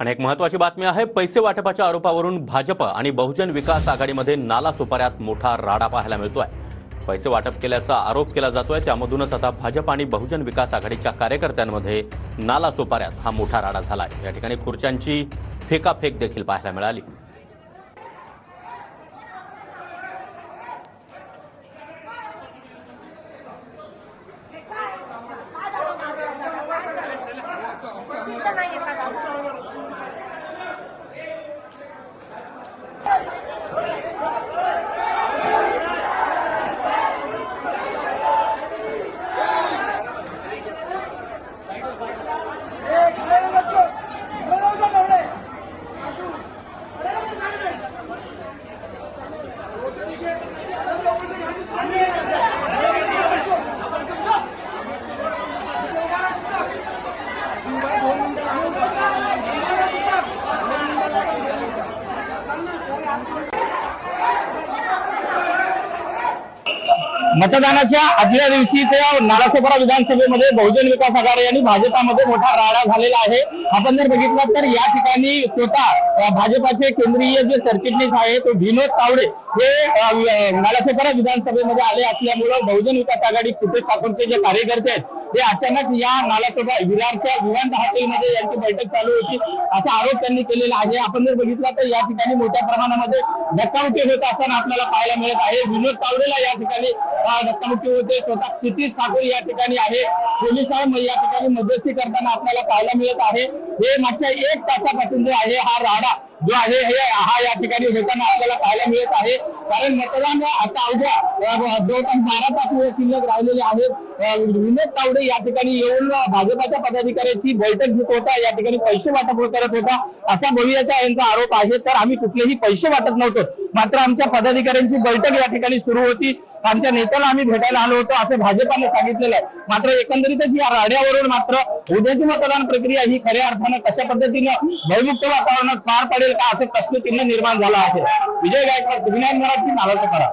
आणि एक महत्त्वाची बातमी आहे। पैसे वाटपाच्या आरोपावरून भाजप आणि बहुजन विकास आघाडीमध्ये नालासोपाऱ्यात मोठा राडा पाहायला मिळतोय। पैसे वाटप केल्याचा आरोप केला जातोय, त्यामधूनच आता भाजप आणि बहुजन विकास आघाडीच्या कार्यकर्त्यांमध्ये नालासोपाऱ्यात हा मोठा राडा झालाय। या ठिकाणी खुर्च्यांची फेकाफेक देखील पाहायला मिळाली। मतदानाच्या आदल्या दिवशी ते नालासोपारा विधानसभेमध्ये बहुजन विकास आघाडी आणि भाजपामध्ये मोठा राडा झालेला आहे। आपण जर बघितलं तर या ठिकाणी स्वतः भाजपाचे केंद्रीय जे सरचिटणीस आहे तो विनोद तावडे हे नालासोपारा विधानसभेमध्ये आले असल्यामुळे बहुजन विकास आघाडी फुटेज ठाकूरचे जे कार्यकर्ते आहेत ते अचानक या नालासोपारा विरारच्या विमानतळ हॉटेलमध्ये यांची बैठक चालू होती असा आरोप त्यांनी केलेला आहे। आपण जर बघितलं तर या ठिकाणी मोठ्या प्रमाणामध्ये धक्काबुक्की होत असताना आपल्याला पाहायला मिळत आहे। विनोद तावडेला या ठिकाणी धक्काबुक्की होते, स्वतः क्षितिज ठाकूर या ठिकाणी आहे, पोलिसांना या ठिकाणी मध्यस्थी करताना आपल्याला पाहायला मिळत आहे। हे मागच्या 1 तासापासून जो आहे हा राडा जो आहे हा या ठिकाणी होताना आपल्याला पाहायला मिळत आहे। कारण मतदान आता अवघ्या जवळपास 12 तास शिल्लक राहिलेले आहेत। विनोद तावडे या ठिकाणी येऊन भाजपाच्या पदाधिकाऱ्यांची बैठक घेत होता, या ठिकाणी पैसे वाटप करत होता असा भवियाचा यांचा आरोप आहे। तर आम्ही कुठलेही पैसे वाटत नव्हतो, मात्र आमच्या पदाधिकाऱ्यांची बैठक या ठिकाणी सुरू होती, आमच्या नेत्याला आम्ही भेटायला आलो होतो असे भाजपाने सांगितलेलं आहे। मात्र एकंदरीतच या राड्यावरून मात्र उद्याची मतदान प्रक्रिया ही खऱ्या अर्थानं कशा पद्धतीनं भयमुक्त वातावरणात पार पडेल का असं प्रश्नचिन्ह निर्माण झालं आहे। विजय गायकवाड, मराठी, नालासोपारा।